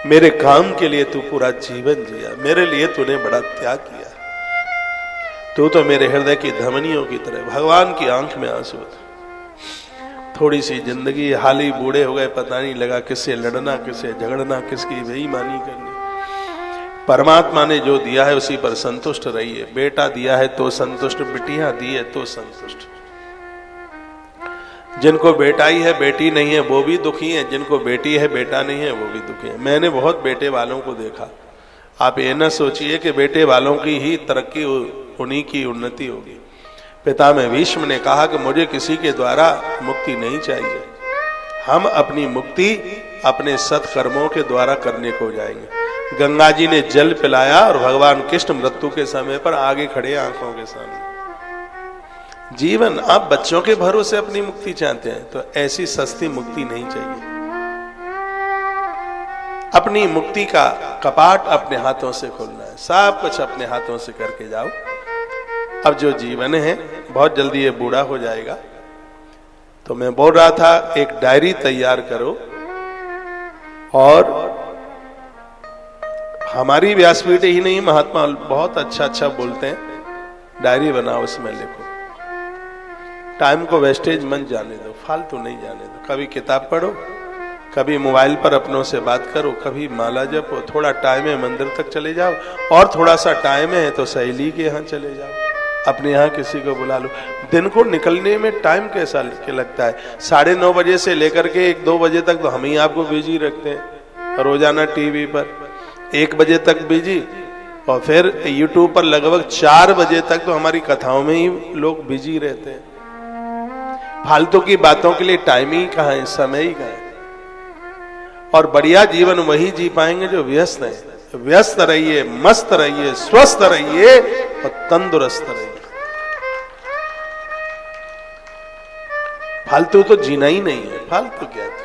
मेरे काम के लिए तू पूरा जीवन जिया, मेरे लिए तूने बड़ा त्याग किया। तू तो मेरे हृदय की धमनियों की तरह, भगवान की आंख में आंसू थे। थोड़ी सी जिंदगी, हाल ही बूढ़े हो गए, पता नहीं लगा किससे लड़ना, किससे झगड़ना, किसकी बेईमानी करनी। परमात्मा ने जो दिया है उसी पर संतुष्ट रहिए। बेटा दिया है तो संतुष्ट, बिटियां दी है तो संतुष्ट। जिनको बेटा ही है बेटी नहीं है वो भी दुखी है, जिनको बेटी है बेटा नहीं है वो भी दुखी है। मैंने बहुत बेटे वालों को देखा। आप ये न सोचिए कि बेटे वालों की ही तरक्की, उन्हीं की उन्नति होगी। पितामह भीष्म ने कहा कि मुझे किसी के द्वारा मुक्ति नहीं चाहिए, हम अपनी मुक्ति अपने सत्कर्मों के द्वारा करने को जाएंगे। गंगा जी ने जल पिलाया और भगवान कृष्ण मृत्यु के समय पर आगे खड़े आंखों के सामने। जीवन, आप बच्चों के भरोसे अपनी मुक्ति चाहते हैं तो ऐसी सस्ती मुक्ति नहीं चाहिए। अपनी मुक्ति का कपाट अपने हाथों से खोलना है, सब कुछ अपने हाथों से करके जाओ। अब जो जीवन है बहुत जल्दी ये बूढ़ा हो जाएगा, तो मैं बोल रहा था एक डायरी तैयार करो और हमारी व्यासपीठ ही नहीं, महात्मा बहुत अच्छा बोलते हैं, डायरी बनाओ, उसमें लिखो। टाइम को वेस्टेज मत जाने दो, फालतू नहीं जाने दो। कभी किताब पढ़ो, कभी मोबाइल पर अपनों से बात करो, कभी माला जपो, थोड़ा टाइम है मंदिर तक चले जाओ, और थोड़ा सा टाइम है तो सहेली के यहाँ चले जाओ, अपने यहाँ किसी को बुला लो। दिन को निकलने में टाइम कैसा लगता है? 9:30 बजे से लेकर के 1-2 बजे तक तो हम ही आपको बिजी रखते हैं, रोजाना टीवी पर 1 बजे तक बिजी, और फिर यूट्यूब पर लगभग 4 बजे तक तो हमारी कथाओं में ही लोग बिजी रहते हैं। फालतू की बातों के लिए टाइम ही कहाँ है, समय ही कहाँ है। और बढ़िया जीवन वही जी पाएंगे जो व्यस्त है। व्यस्त रहिए, मस्त रहिए, स्वस्थ रहिए और तंदुरुस्त रहिए। फालतू तो जीना ही नहीं है, फालतू क्या था।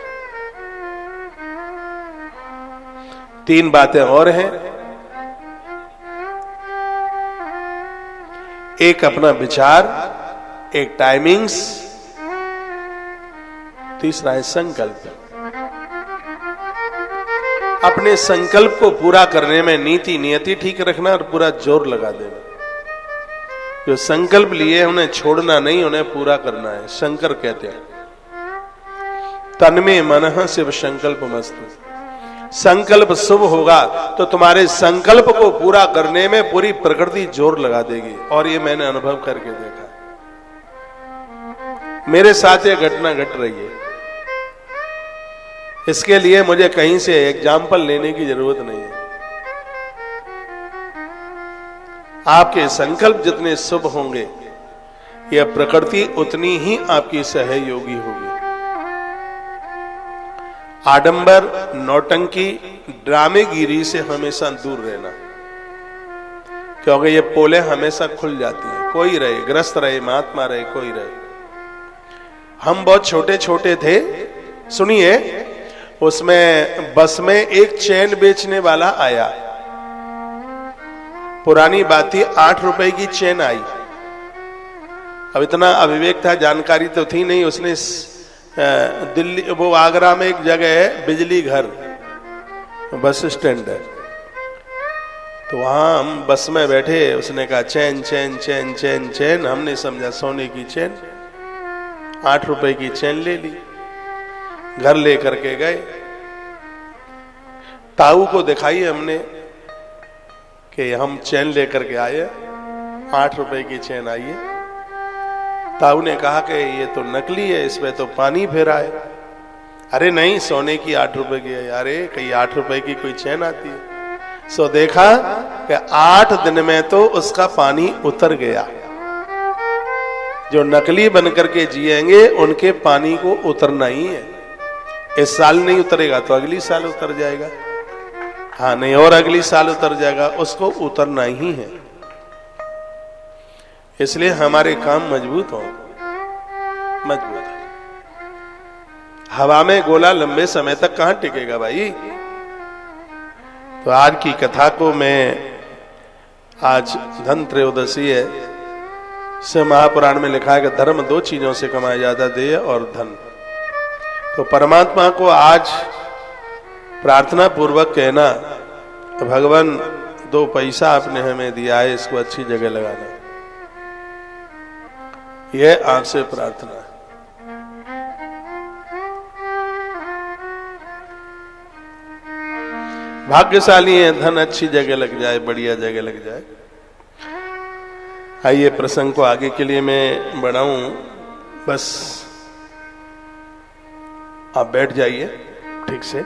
3 बातें और हैं। एक अपना विचार, एक टाइमिंग्स, तीसरा है संकल्प। अपने संकल्प को पूरा करने में नीति नियति ठीक रखना और पूरा जोर लगा देना। जो संकल्प लिए उन्हें छोड़ना नहीं, उन्हें पूरा करना है। शंकर कहते हैं तन्मे मनः शिव संकल्प मस्तु। संकल्प शुभ होगा तो तुम्हारे संकल्प को पूरा करने में पूरी प्रकृति जोर लगा देगी। और ये मैंने अनुभव करके देखा, मेरे साथ ये घटना घट रही है। इसके लिए मुझे कहीं से एग्जाम्पल लेने की जरूरत नहीं है। आपके संकल्प जितने शुभ होंगे, यह प्रकृति उतनी ही आपकी सहयोगी होगी। आडंबर, नौटंकी, ड्रामेगिरी से हमेशा दूर रहना, क्योंकि ये पोले हमेशा खुल जाती हैं। कोई रहे, ग्रस्त रहे, महात्मा रहे, कोई रहे। हम बहुत छोटे छोटे थे, सुनिए, उसमें बस में एक चैन बेचने वाला आया। पुरानी बात थी, 8 रुपए की चैन आई। अब इतना अविवेक था, जानकारी तो थी नहीं। उसने दिल्ली, वो आगरा में एक जगह है बिजली घर, बस स्टैंड है, तो वहां हम बस में बैठे। उसने कहा चैन चैन चैन चैन चैन। हमने समझा सोने की चैन, 8 रुपए की चैन ले ली, घर लेकर के गए। ताऊ को दिखाई हमने कि हम चैन लेकर के आए, 8 रुपए की चैन आई है। ताऊ ने कहा कि ये तो नकली है, इसमें तो पानी फेरा है। अरे नहीं, सोने की 8 रुपए की है। अरे कहीं 8 रुपए की कोई चैन आती है? सो देखा कि 8 दिन में तो उसका पानी उतर गया। जो नकली बनकर के जिएंगे उनके पानी को उतरना ही है। इस साल नहीं उतरेगा तो अगली साल उतर जाएगा, हाँ नहीं, और अगली साल उतर जाएगा, उसको उतरना ही है। इसलिए हमारे काम मजबूत हो, मजबूत। हवा में गोला लंबे समय तक कहां टिकेगा भाई। तो आज की कथा को मैं, आज धन त्रयोदशी है, से महापुराण में लिखा है कि धर्म 2 चीजों से कमाया जाता है, देह और धन। तो परमात्मा को आज प्रार्थना पूर्वक कहना, भगवान 2 पैसा आपने हमें दिया है, इसको अच्छी जगह लगाना। यह आपसे प्रार्थना है। भाग्यशाली है, धन अच्छी जगह लग जाए, बढ़िया जगह लग जाए। आइए प्रसंग को आगे के लिए मैं बढ़ाऊं, बस आप बैठ जाइए ठीक से।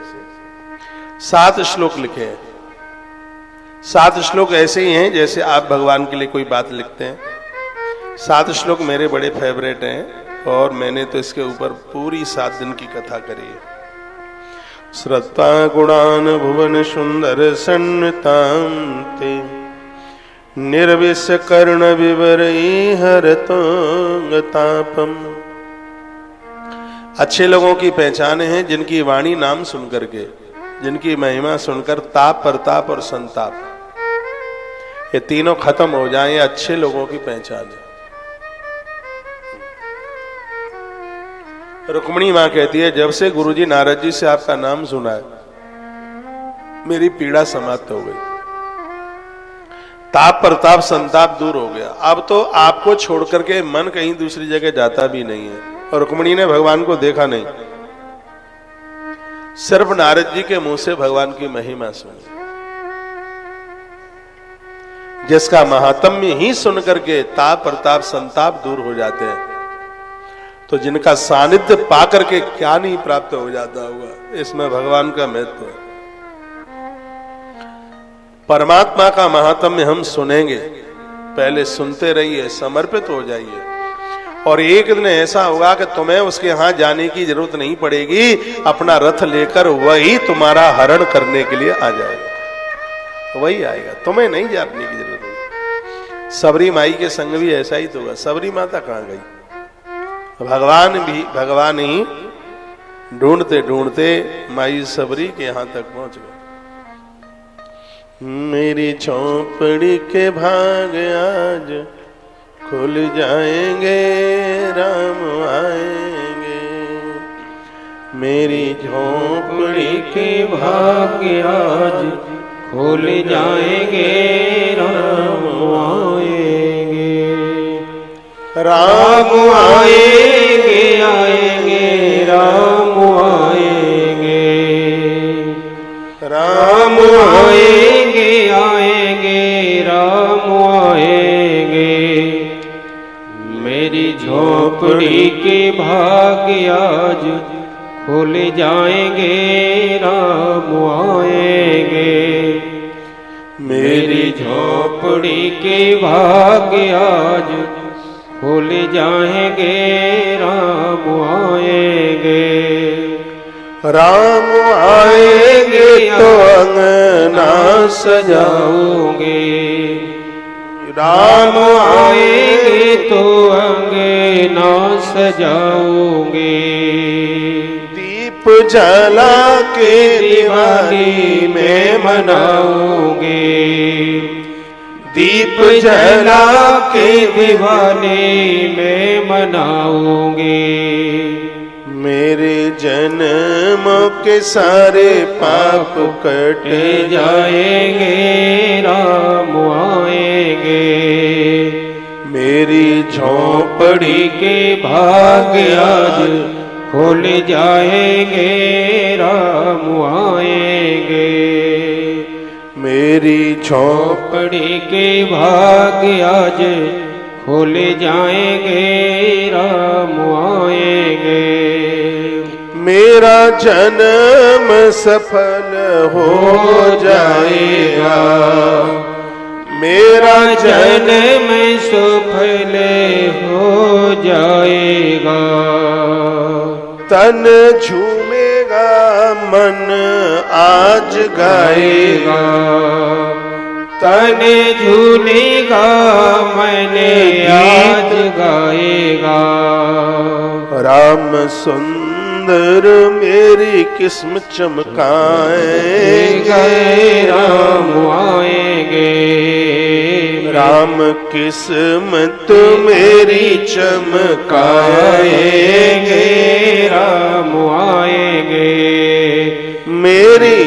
7 श्लोक लिखे हैं। 7 श्लोक ऐसे ही हैं जैसे आप भगवान के लिए कोई बात लिखते हैं। 7 श्लोक मेरे बड़े फेवरेट हैं और मैंने तो इसके ऊपर पूरी 7 दिन की कथा करी है। श्रद्धा गुणान भुवन सुंदर सन्नतां ते निर्विश कर्ण विवरई हरतोंगतापम। अच्छे लोगों की पहचान है जिनकी वाणी नाम सुनकर के, जिनकी महिमा सुनकर ताप प्रताप और संताप ये तीनों खत्म हो जाएं, ये अच्छे लोगों की पहचान है। रुक्मिणी मां कहती है, जब से गुरुजी नारद जी से आपका नाम सुना है मेरी पीड़ा समाप्त हो गई, ताप प्रताप संताप दूर हो गया। अब तो आपको छोड़ करके मन कहीं दूसरी जगह जाता भी नहीं है। और रुक्मिणी ने भगवान को देखा नहीं, सिर्फ नारद जी के मुंह से भगवान की महिमा सुनी। जिसका महात्म्य ही सुन करके ताप प्रताप संताप दूर हो जाते हैं, तो जिनका सानिध्य पाकर के क्या नहीं प्राप्त हो जाता होगा। इसमें भगवान का महत्व है। परमात्मा का महात्म्य हम सुनेंगे, पहले सुनते रहिए, समर्पित हो जाइए, और एक दिन ऐसा होगा कि तुम्हें उसके यहां जाने की जरूरत नहीं पड़ेगी। अपना रथ लेकर वही तुम्हारा हरण करने के लिए आ जाएगा, वही आएगा, तुम्हें नहीं जाने की जरूरत होगी। सबरी माई के संग भी ऐसा ही तो होगा। सबरी माता कहां गई? भगवान ही ढूंढते ढूंढते माई सबरी के यहां तक पहुंच गए। मेरी झोपड़ी के भाग आज खुल जाएंगे, राम आएंगे। मेरी झोपड़ी के भाग आज खुल जाएंगे, राम आएंगे। राम आएंगे, आएंगे, राम आएंगे। राम आएंगे, आएंगे, राम आएंगे। मेरी झोपड़ी के भाग्य आज खुल जाएंगे, राम आएंगे। मेरी झोपड़ी के भाग्य आज खुल जाएंगे, राम आएंगे। राम आएंगे तो अंगना सजाओगे, राम आएंगे तो अंगना सजाओगे। दीप जला के दिवाली में मनाओगे, दीप जला के दिवाली में मनाओगे। मेरे जन्म के सारे पाप कट जाएंगे, राम आएंगे। मेरी झोपड़ी के भाग्य आज खुल जाएंगे, राम आएंगे। मेरी झोपड़ी के भाग्य आज खुल जाएंगे, राम आएंगे। मेरा जन्म सफल हो जाएगा, मेरा जन्म सफल हो जाएगा। तन झूमेगा, मन आज गाएगा। तन झूलेगा, मन आज गाएगा। राम सुंदर मेरी किस्म चमकाएंगे, राम आएंगे। राम किस्मत मेरी चमकाएंगे, राम आएंगे। मेरी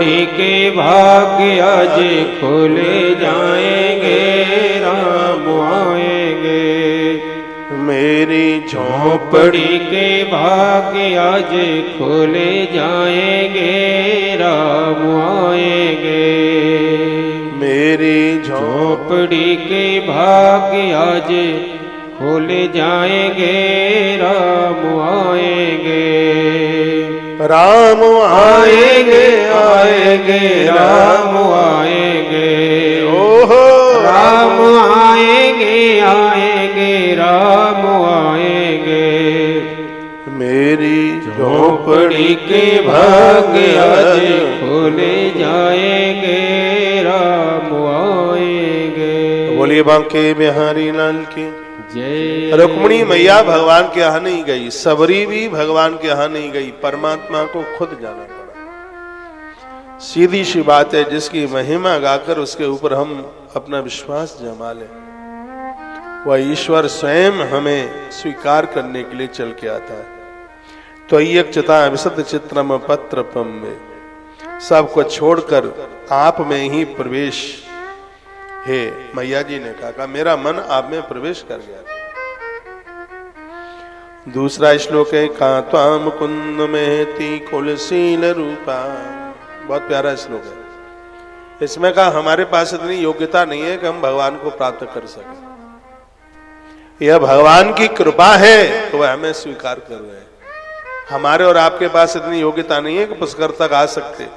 झोपड़ी के भाग्य आज खोले जाएंगे, राम आएंगे। मेरी झोपड़ी के भाग्य आज खोले जाएंगे, राम आएंगे। मेरी झोपड़ी के भाग्य आज खोले जाएंगे, राम आएंगे। राम आएंगे आएंगे राम आएंगे, ओहो राम आएंगे आएंगे, राम आएंगे। मेरी झोपड़ी के भाग्य आज खोले जाएंगे, राम आएंगे। बोलिए बांके बिहारी लाल की जय। रुक्मिणी मैया भगवान के यहाँ नहीं गई, सबरी भी भगवान के यहाँ नहीं गई, परमात्मा को खुद जाना पड़ा। सीधी सी बात है, जिसकी महिमा गाकर उसके ऊपर हम अपना विश्वास जमा लें, वह ईश्वर स्वयं हमें स्वीकार करने के लिए चल के आता है। तो एक चिता विशद चित्रम पत्र में सबको छोड़कर आप में ही प्रवेश हे मैया जी ने कहा मेरा मन आप में प्रवेश कर गया। दूसरा श्लोक है कात्वाम कुंद में ती कुलशील रूपा, बहुत प्यारा श्लोक है। इसमें कहा हमारे पास इतनी योग्यता नहीं है कि हम भगवान को प्राप्त कर सके, यह भगवान की कृपा है तो वह हमें स्वीकार कर रहे हैं। हमारे और आपके पास इतनी योग्यता नहीं है कि पुष्कर तक आ सकते,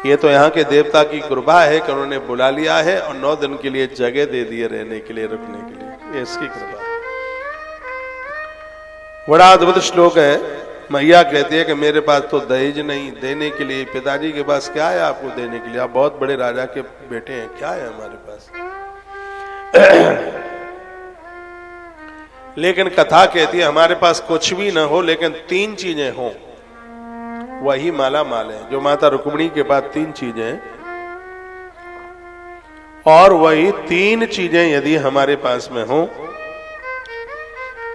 ये तो यहाँ के देवता की कृपा है कि उन्होंने बुला लिया है और 9 दिन के लिए जगह दे दिए रहने के लिए, रुकने के लिए, ये इसकी कृपा है। बड़ा अद्भुत श्लोक है। मैया कहती है कि मेरे पास तो दहेज नहीं देने के लिए, पिताजी के पास क्या है आपको देने के लिए, आप बहुत बड़े राजा के बेटे हैं, क्या है हमारे पास। लेकिन कथा कहती है हमारे पास कुछ भी ना हो लेकिन 3 चीजें हों, वही माला माल है। जो माता रुक्मिणी के पास 3 चीजें हैं और वही 3 चीजें यदि हमारे पास में हो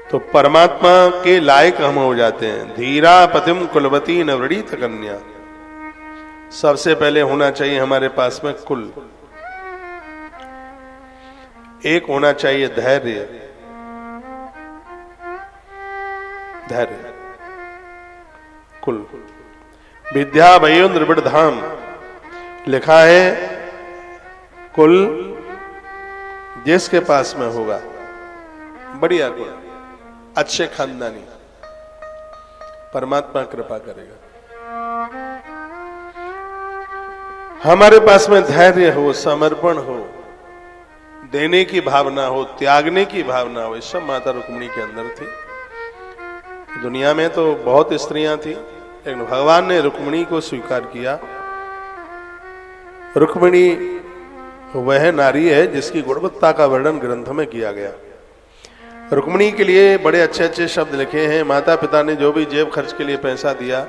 तो परमात्मा के लायक हम हो जाते हैं। धीरा पतिम कुलवती नवृणीत कन्या, सबसे पहले होना चाहिए हमारे पास में कुल। एक होना चाहिए धैर्य, धैर्य कुल। विद्या भयो द्रविड़ धाम लिखा है, कुल जिसके पास में होगा बढ़िया कुल, अच्छे खानदानी, परमात्मा कृपा करेगा। हमारे पास में धैर्य हो, समर्पण हो, देने की भावना हो, त्यागने की भावना हो, ये सब माता रुक्मिणी के अंदर थी। दुनिया में तो बहुत स्त्रियां थी लेकिन भगवान ने रुक्मिणी को स्वीकार किया। रुक्मिणी वह नारी है जिसकी गुणवत्ता का वर्णन ग्रंथ में किया गया। रुक्मिणी के लिए बड़े अच्छे अच्छे शब्द लिखे हैं। माता पिता ने जो भी जेब खर्च के लिए पैसा दिया,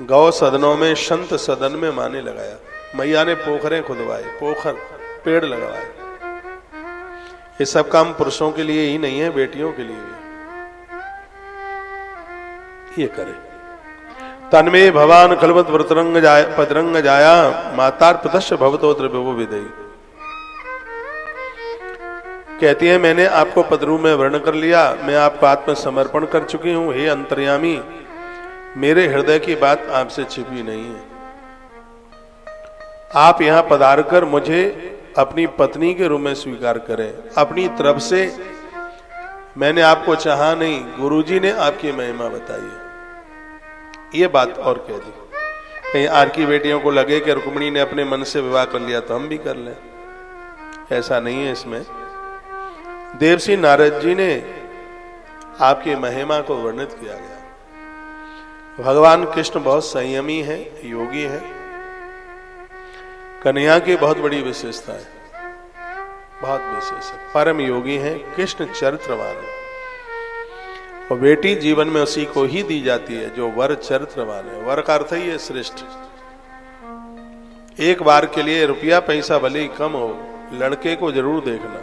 गौ सदनों में, संत सदन में माने लगाया। मैया ने पोखरे खुदवाए, पोखर पेड़ लगवाए। ये सब काम पुरुषों के लिए ही नहीं है, बेटियों के लिए भी ये करे। तन्मे भवान खलवत व्रतरंग जाय पदरंग जाया मातार प्रदर्श भवतो द्रव्यो विदयी। कहती है मैंने आपको पदरू में वर्ण कर लिया, मैं आपको आत्मसमर्पण कर चुकी हूं। हे अंतर्यामी, मेरे हृदय की बात आपसे छिपी नहीं है। आप यहां पधार कर मुझे अपनी पत्नी के रूप में स्वीकार करें। अपनी तरफ से मैंने आपको चाहा नहीं, गुरुजी ने आपकी महिमा बताई है। ये बात और कह दी। कहीं आज की बेटियों को लगे कि रुक्मिणी ने अपने मन से विवाह कर लिया तो हम भी कर लें, ऐसा नहीं है। इसमें देवसी नारद जी ने आपकी महिमा को वर्णित किया गया। भगवान कृष्ण बहुत संयमी है, योगी है। कन्हैया की बहुत बड़ी विशेषता है, बहुत विशेष है, परम योगी है, कृष्ण चरित्रवान है। और बेटी जीवन में उसी को ही दी जाती है जो वर चरित्रवान है। वर का अर्थ ही है श्रेष्ठ। एक बार के लिए रुपया पैसा भले ही कम हो, लड़के को जरूर देखना।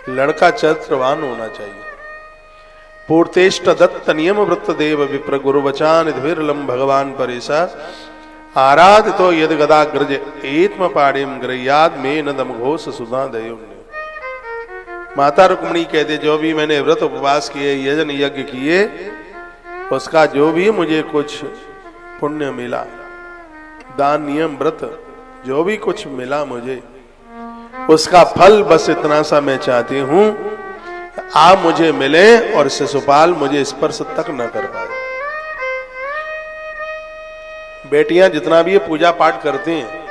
लड़का चरित्रवान होना चाहिए। पूर्तेष्ट दत्त नियम वृत्त देव विप्र गुरु वचान विरलम भगवान परेशा आराध तो यद गदाग्रज एत्म पाड़िम ग्रह्याद में न दम घोष सुधा दयो। माता रुक्मिणी कहते जो भी मैंने व्रत उपवास किए, यजन यज्ञ किए, उसका जो भी मुझे कुछ पुण्य मिला, दान नियम व्रत जो भी कुछ मिला मुझे, उसका फल बस इतना सा मैं चाहती हूं, आप मुझे मिले और शिशुपाल मुझे स्पर्श तक न कर पाए। बेटियां जितना भी ये पूजा पाठ करती हैं,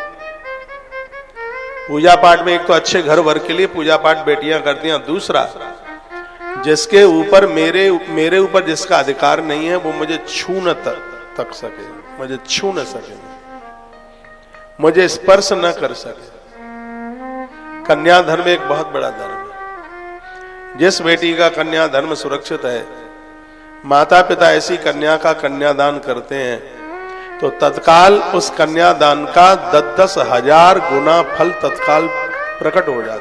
पूजा पाठ में एक तो अच्छे घर वर के लिए पूजा पाठ बेटियां करती हैं, दूसरा जिसके ऊपर मेरे ऊपर जिसका अधिकार नहीं है वो मुझे छू न तक सके, मुझे छू न सके, मुझे स्पर्श न कर सके। कन्या धर्म एक बहुत बड़ा धर्म है। जिस बेटी का कन्या धर्म सुरक्षित है, माता पिता ऐसी कन्या का कन्यादान करते हैं तो तत्काल उस कन्यादान का 10,000 गुना फल तत्काल प्रकट हो जाता है।